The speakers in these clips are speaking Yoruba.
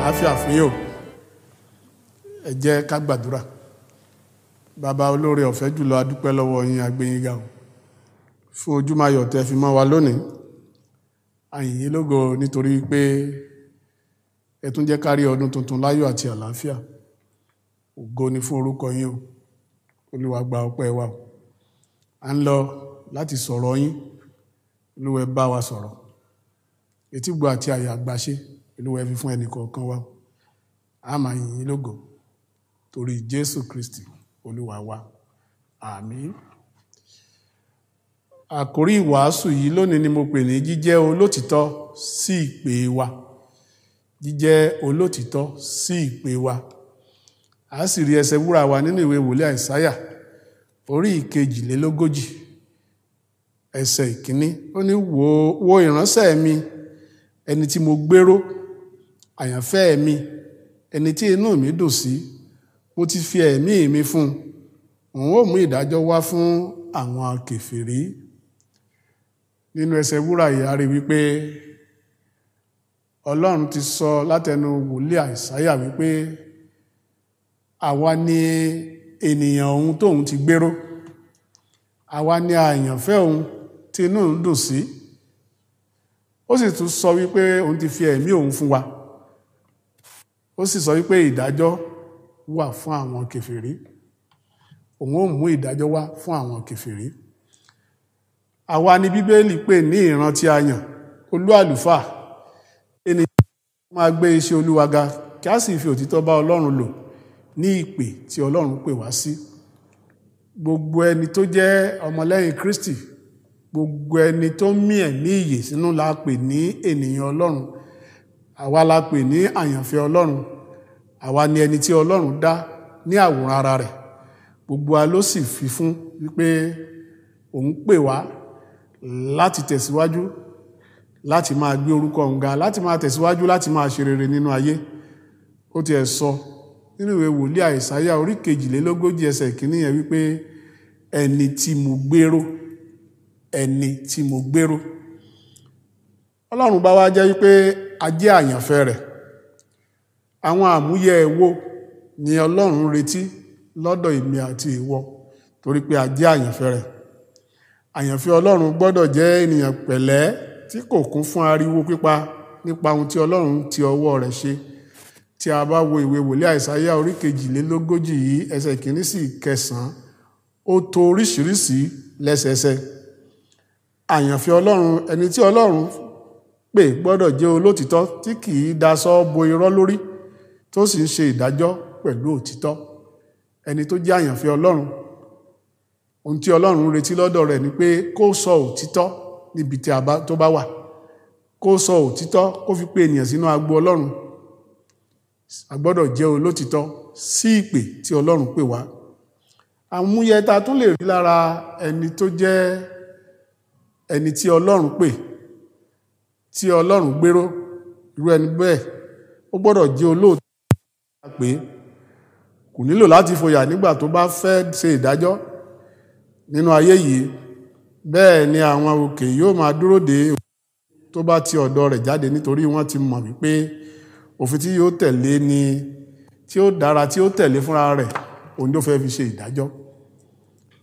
àlàáfíà fún yín o. Ẹ jẹ́ ká gbàdúrà. Bàbá olóore ọ̀fẹ́ jùlọ, a dúpẹ́ lọ́wọ́ yín, a gbé yín ga o fún ojúmọ́ ayọ̀ tẹ́ fi mọ́ wa lónìí. A yìn yín lógo nítorí pé ẹ tún jẹ́ ká rí ọdún tuntun láyọ̀ àti àlàáfíà. Ògo ni fún orúkọ yín o. Olúwa gba ọpẹ́ wa o. À ń lọ láti sọ̀rọ̀ yín. Olúwa bá wa sọ̀rọ̀. Etígbọ̀ àti àyà àgbàṣe Olúwa fi fún ẹnì kọ̀ọ̀kan wa. A máa yìn yín lógo torí Jésù Kristi Olúwa wa. Àmín. Àkórí ìwàásù yìí lónìí ni mo pè ní jíjẹ́ olótìtọ́ sí ìpè wa. Jíjẹ́ olótìtọ́ sí ìpè wa. A sì rí ẹsẹ̀ wúrà wa nínú ìwé wòlíì Àìsáyà orí 42 ẹsẹ̀ 1. Ó ní wo ìránṣẹ́ mi, ẹni tí mo gbéró, àyànfẹ́ mi, ẹni tí inú mi dùn sí. Mo ti fi ẹ̀mí mi fún un. Òun ó mú ìdájọ́ wá fún àwọn kèfèrí. Nínú ẹsẹ̀ wúrà yìí a rí wípé Ọlọ́run ti sọ látẹnu wòlíì Àìsáyà wípé àwa ni ènìyàn òun tóun ti gbéró. Àwa ni àyànfẹ́ òun tí inú ń dùn sí. Ó sì tún sọ wípé òun ti fi ẹ̀mí òun fún wa. Ó sì sọ wípé ìdájọ́ wà fún àwọn kèfèrí. Òun ó mú ìdájọ́ wá fún àwọn kèfèrí. Àwa ni Bíbélì pè ní ìran tí a yàn, olú àlùfáà. Ènìyàn máa gbé iṣẹ́ Olúwa ga kí a sì fi òtítọ́ bá Ọlọ́run lò ní ìpè tí Ọlọ́run pè wá sí. Gbogbo ẹni tó jẹ́ ọmọlẹ́yìn Kristi, gbogbo ẹni tó mí ẹ̀mí ìyè sínú la pè ní ènìyàn Ọlọ́run. Àwa la pè ní àyànfẹ́ Ọlọ́run. Àwa ni ẹni tí Ọlọ́run dá ní àwòrán ara rẹ̀. Gbogbo wa ló sì fi fún wípé òun pè wá láti tẹ̀síwájú, láti máa gbé orúkọ òun ga, láti máa tẹ̀síwájú, láti máa ṣe rere nínú ayé. Ó ti ẹ̀ sọ nínú ìwé wòlíì Àìsáyà orí 42 ẹsẹ̀ 1 yẹn wípé ẹni tí mo gbéró, ẹni tí mo gbéró. Ọlọ́run bá wá jẹ́ wípé a jẹ́ àyànfẹ́ rẹ̀. Àwọn àmúyẹ wo ni Ọlọ́run retí lọ́dọ̀ èmi àti ìwọ torí pé a jẹ́ àyànfẹ́ rẹ̀. Àyànfẹ́ Ọlọ́run gbọ́dọ̀ jẹ́ ènìyàn pẹ̀lẹ́ tí kò kún fún ariwo pípa nípa ohun tí Ọlọ́run ti ọwọ́ rẹ̀ ṣe. Tí a bá wo ìwé wòlíì Àìsáyà orí 42 yìí ẹsẹ̀ 1 sí 9, ó tò oríṣiríṣi lẹ́sẹẹsẹ. Àyànfẹ́ Ọlọ́run, ẹni tí Ọlọ́run pè gbọ́dọ̀ jẹ́ olótìtọ́ tí kì í daṣọ bo irọ́ lórí, tó sì ń ṣe ìdájọ́ pẹ̀lú òtítọ́. Ẹni tó jẹ́ àyànfẹ́ Ọlọ́run, ohun tí Ọlọ́run retí lọ́dọ̀ rẹ̀ ni pé kó sọ òtítọ́ níbi tí tó bá wà. Kó sọ òtítọ́, kó fi pé ènìyàn sínú agbo Ọlọ́run. A gbọ́dọ̀ jẹ́ olótìtọ́ sí ìpè tí Ọlọ́run pè wá. Àmúyẹ ta tún lè rí lára ẹni tó jẹ́ ẹni tí Ọlọ́run pè, tí Ọlọ́run gbéró, irú ẹni bẹ́ẹ̀ ó gbọ́dọ̀ jẹ́ olóòtítọ́ pé kò nílò láti fòyà nígbà tó bá fẹ́ ṣe ìdájọ́ nínú ayé yìí. Bẹ́ẹ̀ ni àwọn òkè yóò máa dúró dè tó bá ti ọ̀dọ̀ rẹ̀ jáde, nítorí wọ́n ti mọ̀ wípé òfin tí yóò tẹ̀lé ni tí ó dára, tí ó tẹ̀lé fúnra rẹ̀, òun ló fẹ́ fi ṣe ìdájọ́.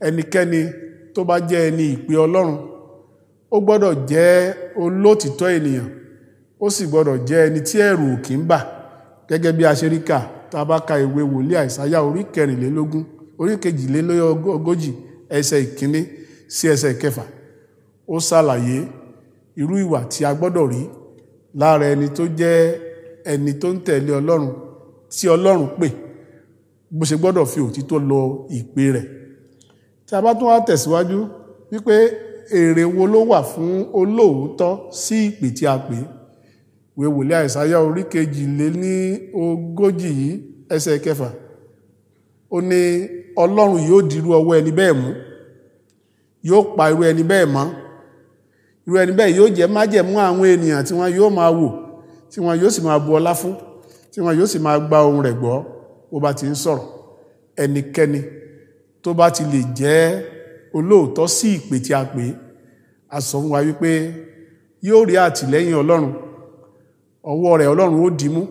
Ẹnikẹ́ni tó bá jẹ́ ẹni ìpè Ọlọ́run, ó gbọ́dọ̀ jẹ́ olótìtọ́ ènìyàn. Ó sì gbọ́dọ̀ jẹ́ ẹni tí ẹ̀rù ò kì í bà. Gẹ́gẹ́ bí a ṣe rí kà tá bá ka ìwé wòlíì Àìsáyà orí 42 ẹsẹ̀ 1 sí ẹsẹ̀ 6. Ó ṣàlàyé irú ìwà tí a gbọ́dọ̀ rí lára ẹni tó jẹ́ ẹni tó ń tẹ̀lé Ọlọ́run, tí Ọlọ́run pè, bó ṣe gbọ́dọ̀ fi òtítọ́ lọ ìpè rẹ̀. Tí a bá tún wá tẹ̀síwájú wípé èrè wo ló wà fún olóòótọ́ sí ìpè tí a pè. Ìwé wòlíì Àìsáyà orí 42 yìí ẹsẹ̀ 6. Ó ní Ọlọ́run yóò dirú ọwọ́ ẹni bẹ́ẹ̀ mú, yóò pa irú ẹni bẹ́ẹ̀ mọ́. Irú ẹni bẹ́ẹ̀ yóò jẹ́ májẹ̀mú àwọn ènìyàn tí wọ́n yóò máa wò, tí wọ́n yóò sì máa bu ọlá fún, tí wọ́n yóò sì máa gba ohùn rẹ̀ gbọ́ bó bá ti ń sọ̀rọ̀. Ẹnikẹ́ni tó bá ti lè jẹ́ olóòótọ́ sí ìpè tí a pè, a sọ fún wa wípé yóò rí àtìlẹ́yìn Ọlọ́run. Ọwọ́ rẹ̀ Ọlọ́run ó dìímú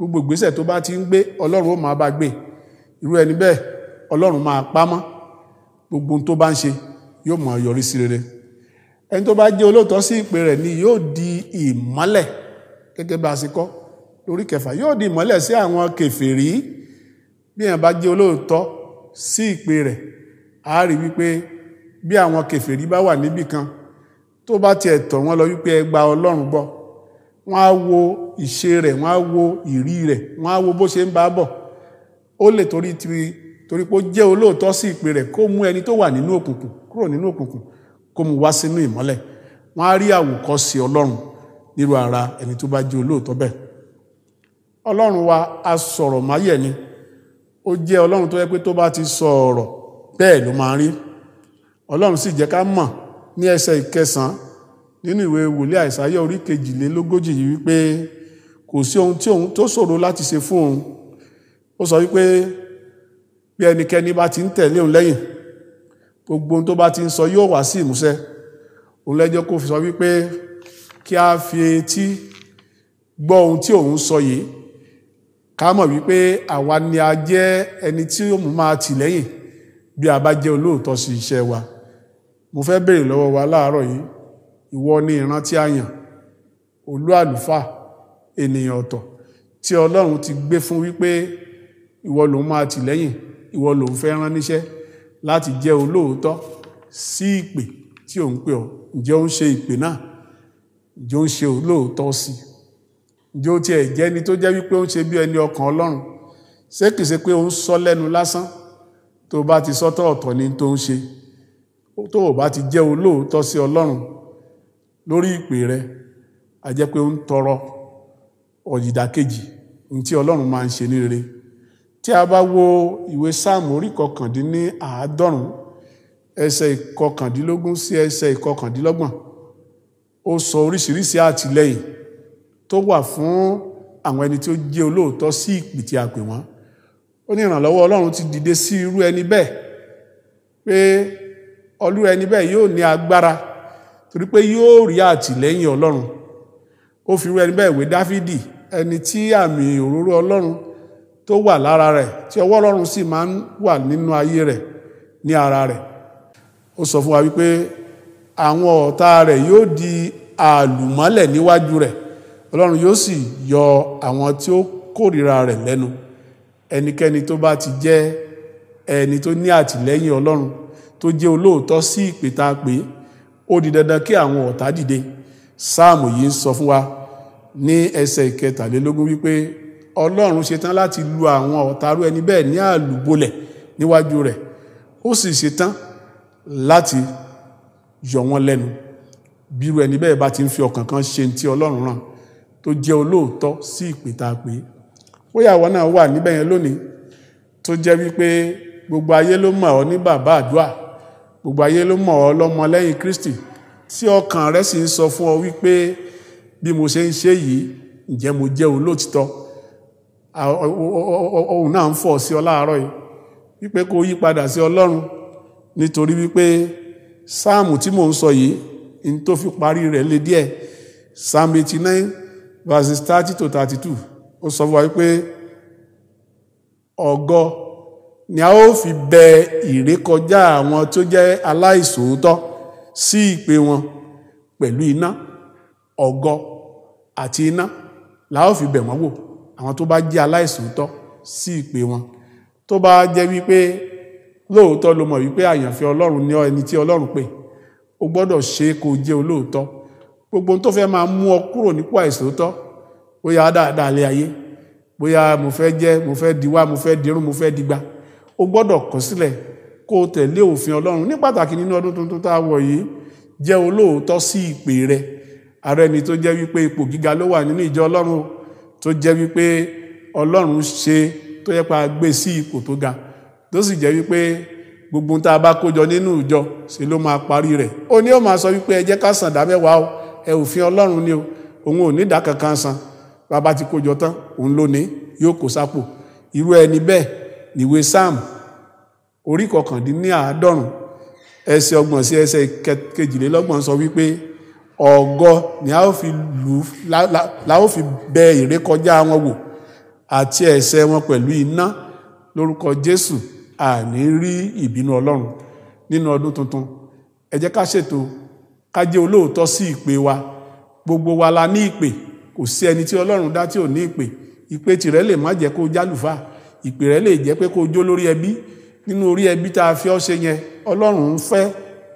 gbogbo ìgbésẹ̀ tó bá ti ń gbé Ọlọ́run ó máa bá gbé, irú ẹni bẹ́ẹ̀ Ọlọ́run máa pamọ́, gbogbo ohun tó bá ń ṣe yóò máa yọrí sí rere. Ẹni tó bá jẹ́ olóòótọ́ sí ìpè rẹ̀ ni yóò di ìmọ́lẹ̀, gẹ́gẹ́ bá a ṣe kọ́ lórí 9, yóò di ìmọ́lẹ̀ sí àwọn kèfèrí. Bí èèyàn bá jẹ́ olóòótọ́ sí ìpè rẹ̀, a rí wípé bí àwọn kèfèrí bá wà níbì kan tó bá tiẹ̀ tọ̀ wọ́n lọ wípé ẹ gba Ọlọ́run gbọ́, wọ́n á wo ìṣe rẹ̀, wọ́n á wo ìrí rẹ̀, wọ́n á wo bó ṣe ń bá bọ̀. Ó lè torí pé ó jẹ́ olóòótọ́ sí ìpè rẹ̀ kó mú ẹni tó wà nínú òkùnkùn kúrò nínú òkùnkùn kó mú wá sínú ìmọ́lẹ̀. Wọ́n á rí àwòkọ́ṣe Ọlọ́run nírú ara ẹni tó bá jẹ́ olóòótọ́ bẹ́ẹ̀. Ọlọ́run wa a sọ̀rọ̀ máyẹ̀ ni, ó jẹ́ Ọlọ́run tó yẹ pé tó bá ti sọ̀rọ̀ bẹ́ẹ̀ ló máa rí. Ọlọ́run sì jẹ́ ká mọ̀ ní ẹsẹ̀ 9 nínú ìwé wòlíì Àìsáyà orí 42 yìí wípé kò sí ohun tí òun tó ṣòro láti ṣe fún òun. Ó sọ wípé bí ẹnikẹ́ni bá ti ń tẹ̀lé òun lẹ́yìn, gbogbo ohun tó bá ti ń sọ yóò wá sí ìmúṣẹ. Òun lẹ́jọ́ kó fi sọ wípé kí a fi etí gbọ́ ohun tí òun sọ yìí, ká mọ̀ wípé àwa ni a jẹ́ ẹni tí ó mú máa tì lẹ́yìn bí a bá jẹ́ olóòótọ́ sí iṣẹ́ wa. Mo fẹ́ béèrè lọ́wọ́ wa láàárọ̀ yìí, ìwọ ni ìran tí a yàn, olú àlùfáà, ènìyàn ọ̀tọ̀ tí Ọlọ́run ti gbé fún wípé ìwọ lòun máa tì lẹ́yìn, ìwọ lòun fẹ́ rán níṣẹ́ láti jẹ́ olóòótọ́ sí ìpè tí òun pè ọ́. Ǹjẹ́ ó ń ṣe ìpè náà? Ǹjẹ́ ó ń ṣe olóòótọ́ sí? Ǹjẹ́ ó tiẹ̀ jẹ́ ẹni tó jẹ́ wípé ó ń ṣe bí ẹni ọkàn Ọlọ́run? Ṣé kìí ṣe pé ó ń sọ lẹ́nu lásán, tó bá ti sọ́tọ̀ ọ̀tọ̀ ni tó ń ṣe? Tó o bá ti jẹ́ olóòótọ́ sí Ọlọ́run lórí ìpè rẹ, a jẹ́ pé ó ń tọrọ ìdàkejì ohun tí Ọlọ́run máa ń ṣe ní rere. Tí a bá wo ìwé Sáàmù orí 99 ẹsẹ̀ 19 sí ẹsẹ̀ 21, ó sọ oríṣiríṣi àtìlẹ́yìn tó wà fún àwọn ẹni tí ó jẹ́ olóòótọ́ sí ìpè tí a pè wọ́n. Ó ní ìrànlọ́wọ́ Ọlọ́run ti dìde sí irú ẹni bẹ́ẹ̀, pé olú ẹni bẹ́ẹ̀ yóò ní agbára torí pé yóò rí àtìlẹ́yìn Ọlọ́run. Ó fi irú ẹni bẹ́ẹ̀ wé Dáfídì, ẹni tí àmì òróró Ọlọ́run tó wà lára rẹ̀, tí ọwọ́ Ọlọ́run sì máa ń wà nínú ayé rẹ̀, ní ara rẹ̀. Ó sọ fún wa wípé àwọn ọ̀tá rẹ̀ yóò di àlùmọ́lẹ̀ níwájú rẹ̀, Ọlọ́run yóò sì yọ àwọn tí ó kórìíra rẹ̀ lẹ́nu. Ẹnikẹ́ni tó bá ti jẹ́ ẹni tó ní àtìlẹ́yìn Ọlọ́run, tó jẹ́ olóòótọ́ sí ìpè tá a pè, ó di dandan kí àwọn ọ̀tá dìde. Sáàmù yìí ń sọ fún wa ní ẹsẹ̀ 23 wípé Ọlọ́run ṣetán láti lu àwọn ọ̀tárú ẹni bẹ́ẹ̀ ní àlùbọ́lẹ̀ níwájú rẹ̀, ó sì ṣetán láti yọ wọ́n lẹ́nu. Bírú ẹni bẹ́ẹ̀ bá ti ń fi ọkàn kan ṣe tí Ọlọ́run rán, tó jẹ́ olóòótọ́ sí ìpè tá a pè. Bóyá àwọn náà wà níbẹ̀ yẹn lónìí tó jẹ́ wípé gbogbo ayé ló mọ̀ ọ́ ní bàbá àdúà, gbogbo ayé ló mọ̀ ọ́ lọ́mọ lẹ́yìn Kristi, tí ọkàn rẹ̀ sì ń sọ fún ọ wípé bí mo ṣe ń ṣe yìí, ǹjẹ́ mo jẹ́ olóòtítọ́? Ohun náà ń fọ̀ sí ọ láàárọ̀ yìí wípé kó yí padà sí Ọlọ́run, nítorí wípé sáàmù tí mò ń sọ yìí in tó fi parí rẹ̀ lé díẹ̀. Psalm 89 verses 30 to 32 ó sọ fún wa wípé ògo ni a ó fi bẹ ìrékọjá àwọn tó jẹ́ aláìṣòótọ́ sí ìpè wọn pẹ̀lú iná. Ògo àti iná la ó fi bẹ̀ wọ́n wò, àwọn tó bá jẹ́ aláìṣòótọ́ sí ìpè wọn. Tó bá jẹ́ wípé lóòótọ́ ló mọ̀ wípé àyànfẹ́ Ọlọ́run ní ẹni tí Ọlọ́run pè, ó gbọ́dọ̀ ṣe kó jẹ́ olóòótọ́. Gbogbo tó fẹ́ máa mú ọ kúrò nípò àìṣòótọ́, bóyá dáadáa lé ayé, bóyá mo fẹ́ diwá, mo fẹ́ dirun, mo fẹ́ digba, ó gbọ́dọ̀ kọ̀ sílẹ̀ kó tẹ̀lé òfin Ọlọ́run. Ní pàtàkì nínú ọdún tuntun tá a wọ̀ yìí, jẹ́ olóòótọ́ sí ìpè rẹ̀. Ààrẹ ni tó jẹ́ wípé ipò gíga ló wà nínú ìjọ Ọlọ́run, tó jẹ́ wípé Ọlọ́run ṣe tó yẹ pa gbé sí ipò tó ga, tó sì jẹ́ wípé gbogbo tá a bá kójọ nínú ìjọ ṣe ló máa parí rẹ̀. Ó ní ó máa sọ wípé ẹ jẹ́ ká san ìdá mẹ́wàá o, ẹ òfin Ọlọ́run ni o, òun ò ní ìdá kankan san, bàbá ti kójọ tán òun ló ní, yóò kó sápò. Irú ẹni bẹ́ẹ̀ níwé Sáàmù orí 99 ẹsẹ̀ 30 sí ẹsẹ̀ 32 sọ wípé ògo ni a ó fi bẹ ìrékọjá wọn wò àti ẹ̀ṣẹ̀ wọn pẹ̀lú iná. Lórúkọ Jésù àní rí ìbínú Ọlọ́run nínú ọdún tuntun. Ẹ jẹ́ ká ṣètò ká jẹ́ olóòótọ́ sí ìpè wa. Gbogbo wa la ní ìpè, kò sí ẹni tí Ọlọ́run dá tí ò ní ìpè. Ìpè tìrẹ lè má jẹ́ kó jálùfáà, ìpè rẹ lè jẹ́ pé kó jó lórí ẹbí. Nínú orí ẹbí tá a fi ọ́ ṣe yẹn, Ọlọ́run ń fẹ́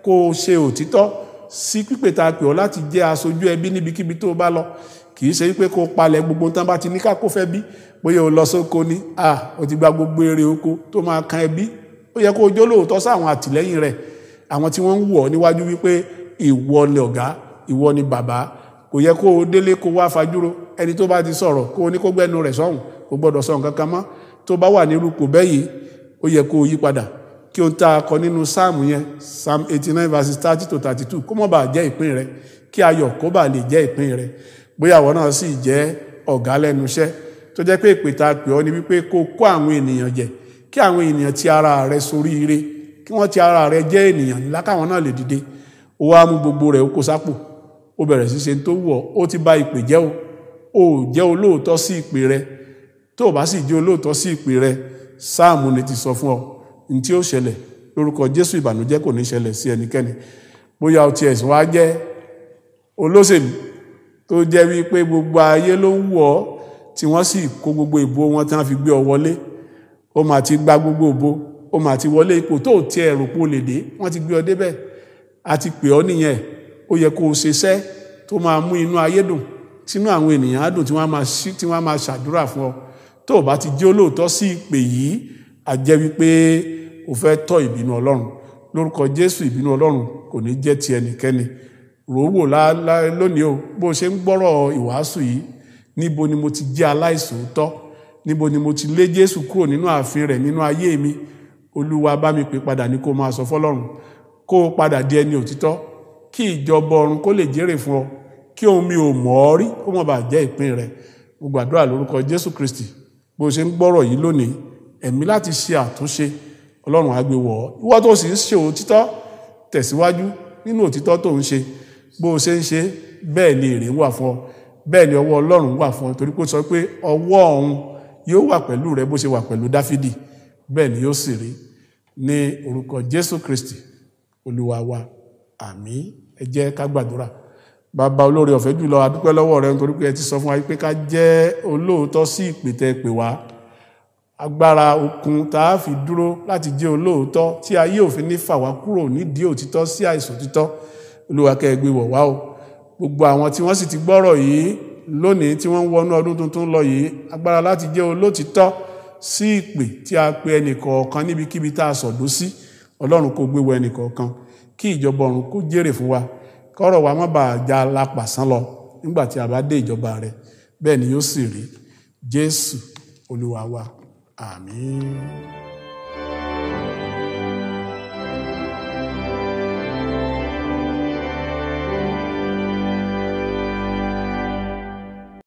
kó o ṣe òtítọ́ sí pípè tá a pè ọ́ láti jẹ́ aṣojú ẹbí níbikíbi tó bá lọ. Kì í ṣe wípé kó palẹ̀ gbogbo tán bá ti ní ká kó fẹ́ bí. Bóyá o lọ sóko ni, o ti gba gbogbo èrè oko tó máa kan ẹbí. Ó yẹ kó o jó lóòótọ́ sáwọn àtìlẹ́yìn rẹ̀, àwọn tí wọ́n ń wọ̀ níwájú wípé ìwọ ni ọ̀gá, ìwọ ni bàbá. Kò yẹ kó o délé kó wá fajúro. Ẹni tó bá ti sọ̀rọ̀ kó o ní kó gbẹ́nu rẹ̀ sọ́hùn, kò gbọ́dọ̀ sọ nǹkan kan mọ́. Tó bá wà ní irúkò bẹ́yìí, ó yẹ kó o yí padà. Kí o ta akọ nínú sáàmù yẹn, Psalm 89 verses 30 to 32, kó mọ́ bá jẹ́ ìpín rẹ̀, kí ayọ̀ kó bá lè jẹ́ ìpín rẹ̀. Bóyá àwọn náà sì jẹ́ ọ̀gá lẹ́nu iṣẹ́, tó jẹ́ pé ìpè tá a pè ọ́ ni wípé kó kó àwọn ènìyàn jẹ, kí àwọn ènìyàn ti ara rẹ̀ sórí ire, kí wọ́n ti ara rẹ̀ jẹ́ ènìyàn ńlá káwọn náà lè dìde. Ó wá mú gbogbo rẹ̀ ó kó sápò, ó bẹ̀rẹ̀ sí ṣe tó wù ọ́, ó ti bà ìpè jẹ́ o. Ó jẹ́ olóòótọ́ sí ìpè rẹ̀. Tó o bá sì jẹ́ olóòótọ́ sí ìpè rẹ̀, sáàmù ni ti sọ fún ọ ní tí ó ṣẹlẹ̀. Lórúkọ Jésù ìbànújẹ́ kò ní ṣẹlẹ̀ sí ẹnikẹ́ni. Bóyá o ti ẹ̀sùn wá jẹ́ olóṣèlú tó jẹ́ wípé gbogbo ayé ló ń wù ọ́, tí wọ́n sì kó gbogbo ìbò wọn tí wọ́n fi gbé ọ wọlé. Ó mà ti gba gbogbo ìbò, ó mà ti wọlé ipò tó ti ẹ̀rù pò lè dé, wọ́n ti gbé ọ débẹ̀. A ti pè ọ́ nìyẹn. Ó yẹ kó o ṣiṣẹ́ tó máa mú inú ayé dùn, sínú àwọn ènìyàn á dùn, tí wọ́n máa ṣàdúrà fún ọ. Tó o bá ti jẹ́ olóòótọ́ sí ìpè yìí, a jẹ́ wípé o fẹ́ tọ́ ìbínú Ọlọ́run. Lórúkọ Jésù ìbínú Ọlọ́run kò ní jẹ́ ti ẹnikẹ́ni. Rò ó wò lónìí o, bó ṣe ń gbọ́rọ̀ ìwàásù yìí, níbo ni mo ti jẹ́ aláìṣòótọ́? Níbo ni mo ti lé Jésù kúrò nínú ààfin rẹ̀ nínú ayé mi? Olúwa bá mi pè padà ní kó máa sọ fọ́lọ́run, kó o padà di ẹni òtítọ́, kí ìjọba ọ̀run kó lè jèrè fún ọ, kí ohun mi ò mọ̀ ọ́ rí kó má bàa jẹ́ ìpín rẹ̀. Mo gbàdúrà lórúkọ Jésù Kristi, bó ṣe ń gbọ́rọ̀ yìí lónìí, ẹ̀mí láti ṣe àtúnṣe Ọlọ́run á gbé wọ̀ ọ́. Ìwọ tó sì ń ṣe òtítọ́, tẹ̀síwájú nínú òtítọ́ tó ń ṣe. Bó ṣe ń ṣe, bẹ́ẹ̀ ni èrè wà fún ọ, bẹ́ẹ̀ ni ọwọ́ Ọlọ́run wà fún ọ, torí kó sọ pé ọwọ́ òun yóò wà pẹ̀lú rẹ bó ṣe wà pẹ̀lú Dáfídì. Bẹ́ẹ̀ ni yóò sì rí ní orúkọ Jésù Kristi Olúwa wa. Àmín. Ẹ jẹ́ ká gbàdúrà. Bàbá olóore ọ̀fẹ́ jùlọ, a dúpẹ́ lọ́wọ́ rẹ nítorí pé ẹ ti sọ fún wa pé ká jẹ́ olóòótọ́ sí ìpè tẹ́ pè wá. Agbára okun tá a fi dúró láti jẹ́ olóòótọ́ tí ayé òfin ní fà wá kúrò nídìí òtítọ́ sí àìṣòtítọ́. Olúwa kẹ́ ẹ gbé wọ̀ wá o. Gbogbo àwọn tí wọ́n sì ti gbọ́rọ̀ yìí lónìí tí wọ́n ń wọnú ọdún tuntun lọ yìí, agbára láti jẹ́ olóòtítọ́ sí ìpè tí a pe ẹnìkọ̀ọ̀kan níbikíbi tá a sọ̀dọ̀ sí. Ọlọ́run kó gbé wọ ẹnìkọ̀ọ̀kan, kí ìjọba ọ̀run kó jèrè fún wa, kọ́rọ̀ wa má bàa já lápàsán lọ nígbà tí a bá dé ìjọba rẹ̀. Bẹ́ẹ̀ ni yóò sì rí. Jésù Olúwa wa. Àmín.